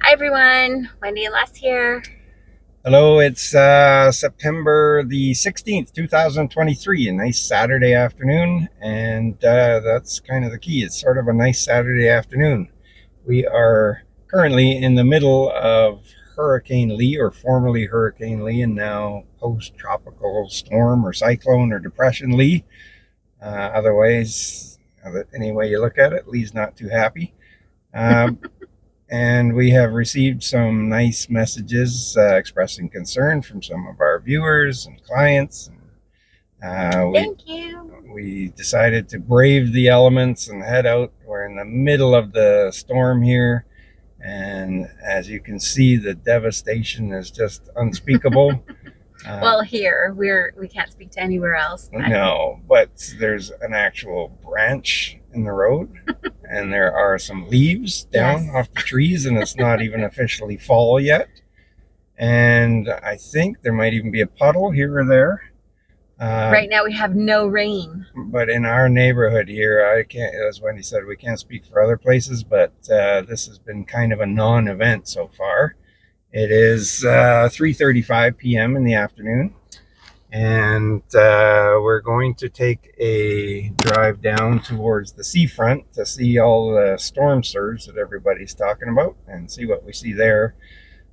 Hi everyone, Wendy and Les here. Hello, it's September the 16th, 2023, a nice Saturday afternoon, and that's kind of the key. It's sort of a nice Saturday afternoon. We are currently in the middle of Hurricane Lee, or formerly Hurricane Lee, and now post-tropical storm or cyclone or depression Lee. Otherwise, any way you look at it, Lee's not too happy. And we have received some nice messages expressing concern from some of our viewers and clients. Thank you. We decided to brave the elements and head out. We're in the middle of the storm here, and as you can see, the devastation is just unspeakable. Well, here we can't speak to anywhere else. No, but there's an actual branch in the road, and there are some leaves down off the trees, and it's not even officially fall yet. And I think there might even be a puddle here or there. Right now we have no rain. But in our neighborhood here, I can't, as Wendy said, we can't speak for other places, but this has been kind of a non-event so far. It is 3:35 p.m. in the afternoon, and we're going to take a drive down towards the seafront to see all the storm surge that everybody's talking about and see what we see there.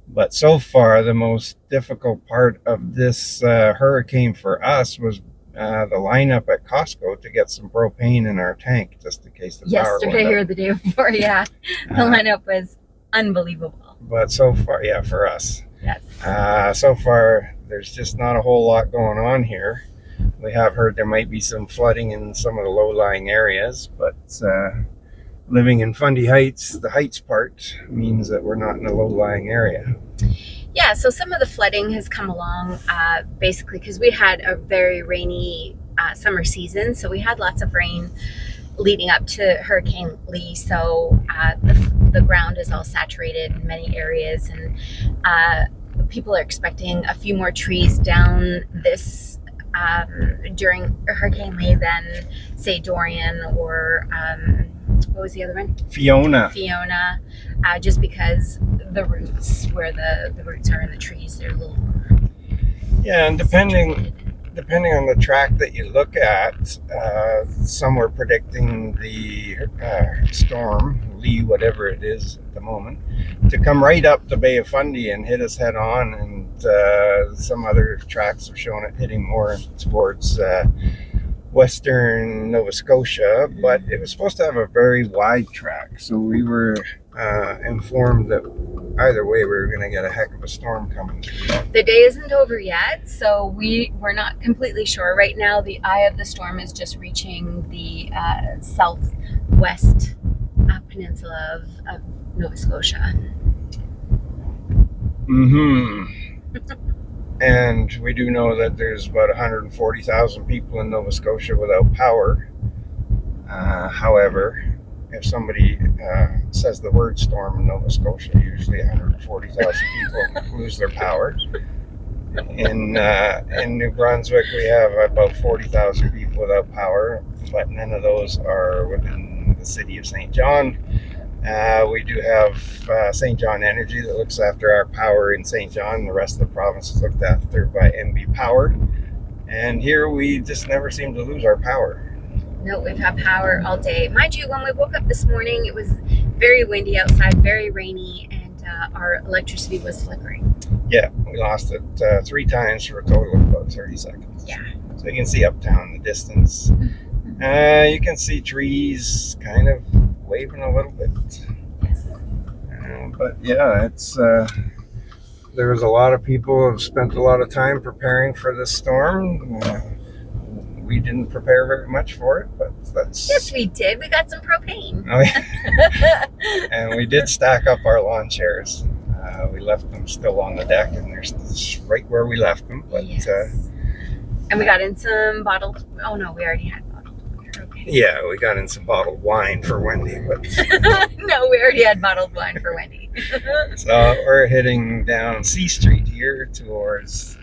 But so far, the most difficult part of this hurricane for us was the lineup at Costco to get some propane in our tank, just in case the power went out. Yesterday or the day before, yeah. The lineup was unbelievable. But so far, yeah, for us. Yes. So far, there's just not a whole lot going on here. We have heard there might be some flooding in some of the low-lying areas, but living in Fundy Heights, the heights part, means that we're not in a low-lying area. Yeah, so some of the flooding has come along basically because we had a very rainy summer season. So we had lots of rain leading up to Hurricane Lee. So the ground is all saturated in many areas, and people are expecting a few more trees down this during Hurricane Lee than, say, Dorian or what was the other one? Fiona, just because the roots, where the roots are in the trees, they're a little yeah, and depending on the track that you look at, some were predicting the storm, Lee, whatever it is at the moment, to come right up the Bay of Fundy and hit us head on, and some other tracks are showing it hitting more towards western Nova Scotia, but it was supposed to have a very wide track, so we were informed that either way we were going to get a heck of a storm coming through. The day isn't over yet, so we're not completely sure. Right now, the eye of the storm is just reaching the southwest peninsula of Nova Scotia. And we do know that there's about 140,000 people in Nova Scotia without power. However, if somebody says the word storm in Nova Scotia, usually 140,000 people lose their power. In New Brunswick, we have about 40,000 people without power, but none of those are within the city of St. John. We do have St. John Energy that looks after our power in St. John. The rest of the province is looked after by MB Power. And here we just never seem to lose our power. No, we've had power all day. Mind you, when we woke up this morning, it was very windy outside, very rainy, and our electricity was flickering. Yeah, we lost it 3 times for a total of about 30 seconds. Yeah. So you can see uptown in the distance. You can see trees kind of waving a little bit. Yes. But yeah, it's there was a lot of people who have spent a lot of time preparing for this storm. We didn't prepare very much for it, but that's... Yes, we did. We got some propane. Oh, yeah. And we did stack up our lawn chairs. We left them still on the deck, and they're right where we left them. But yes. And we got in some bottled... Oh, no, we already had bottled water. Okay. Yeah, we got in some bottled wine for Wendy. But no, we already had bottled wine for Wendy. So we're heading down C Street here towards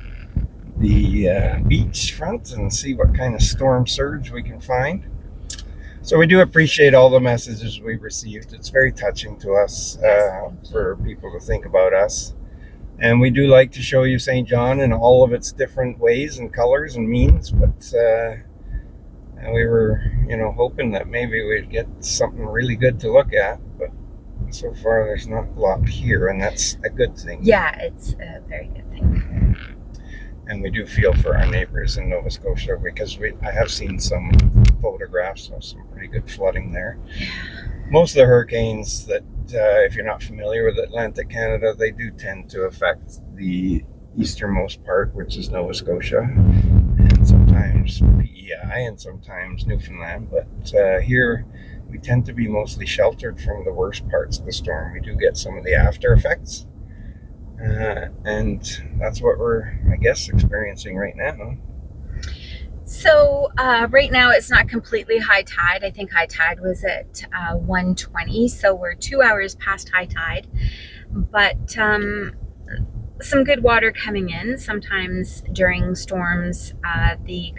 the beach front and see what kind of storm surge we can find. So we do appreciate all the messages we've received. It's very touching to us for people to think about us. And we do like to show you St. John in all of its different ways and colors and means. But we were, hoping that maybe we'd get something really good to look at. But so far, there's not a lot here, and that's a good thing. Yeah, it's a very good thing. And we do feel for our neighbors in Nova Scotia because I have seen some photographs of some pretty good flooding there. Most of the hurricanes that, if you're not familiar with Atlantic Canada, they do tend to affect the easternmost part, which is Nova Scotia, and sometimes PEI and sometimes Newfoundland. But here we tend to be mostly sheltered from the worst parts of the storm. We do get some of the after effects. And that's what we're, I guess, experiencing right now. So right now it's not completely high tide. I think high tide was at 1:20, so we're 2 hours past high tide. But some good water coming in. Sometimes during storms, the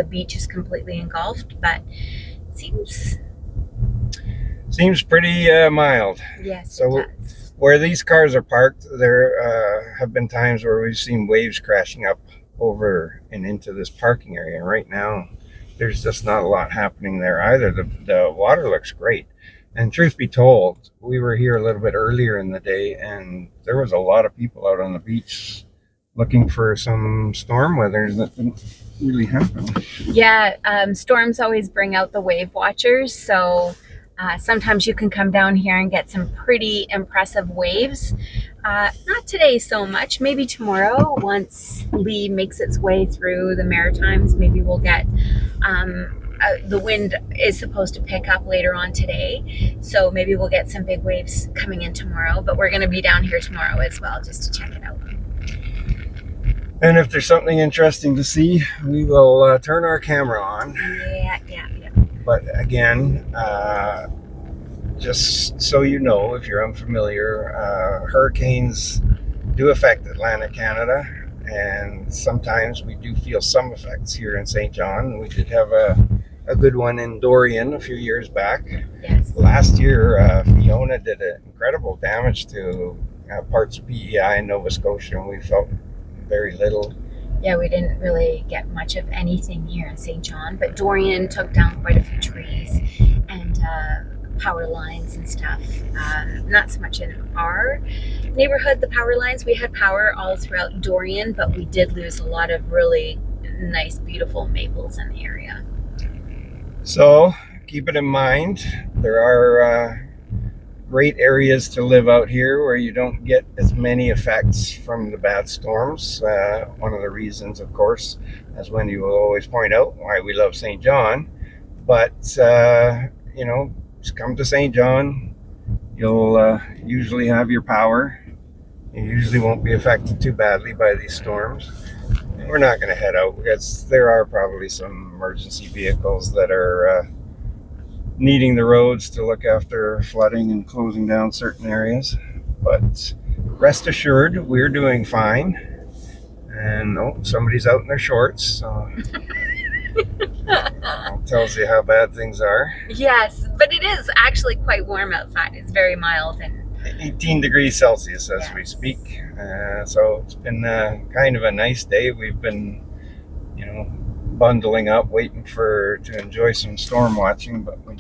beach is completely engulfed, but it seems pretty mild. Yes, so it does. Where these cars are parked, there have been times where we've seen waves crashing up over and into this parking area. And right now, there's just not a lot happening there either. The water looks great. And truth be told, we were here a little bit earlier in the day, and there was a lot of people out on the beach looking for some storm weather that didn't really happen. Yeah, storms always bring out the wave watchers, so sometimes you can come down here and get some pretty impressive waves. Not today so much, maybe tomorrow once Lee makes its way through the Maritimes. Maybe we'll get, the wind is supposed to pick up later on today, so maybe we'll get some big waves coming in tomorrow, but we're going to be down here tomorrow as well just to check it out. And if there's something interesting to see, we will turn our camera on. Yeah. But again, just so you know, if you're unfamiliar, hurricanes do affect Atlantic Canada, and sometimes we do feel some effects here in St. John. We did have a good one in Dorian a few years back. Yes. Last year, Fiona did incredible damage to parts of PEI in Nova Scotia, and we felt very little. Yeah, we didn't really get much of anything here in St. John, but Dorian took down quite a few trees and power lines and stuff. Not so much in our neighborhood, the power lines. We had power all throughout Dorian, but we did lose a lot of really nice, beautiful maples in the area. So keep it in mind. There are great areas to live out here where you don't get as many effects from the bad storms. One of the reasons, of course, as Wendy will always point out, why we love St. John. But, just come to St. John. You'll usually have your power. You usually won't be affected too badly by these storms. And we're not going to head out because there are probably some emergency vehicles that are needing the roads to look after flooding and closing down certain areas. But rest assured, we're doing fine. And somebody's out in their shorts, so tells you how bad things are. Yes, but it is actually quite warm outside. It's very mild and 18 degrees Celsius as we speak. So it's been kind of a nice day. We've been, bundling up, waiting to enjoy some storm watching, but we're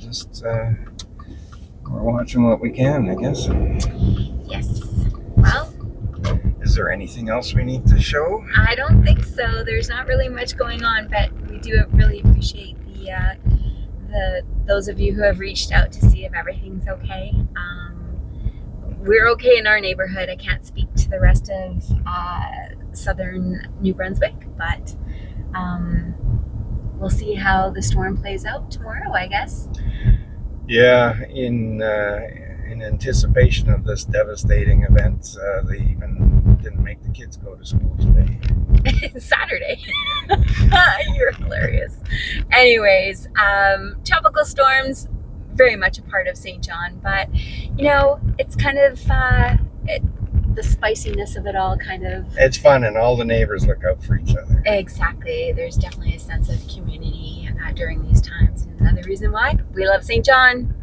watching what we can, I guess. Yes. Well, is there anything else we need to show? I don't think so. There's not really much going on, but we do really appreciate those of you who have reached out to see if everything's okay. We're okay in our neighborhood. I can't speak to the rest of southern New Brunswick, but we'll see how the storm plays out tomorrow, I guess. Yeah, in anticipation of this devastating event, they even didn't make the kids go to school today. It's Saturday. You're hilarious. Anyways, tropical storms, very much a part of St. John, but it's kind of the spiciness of it all kind of. It's fun, and all the neighbors look out for each other. Exactly. There's definitely a sense of community during these times. It's another reason why we love St. John.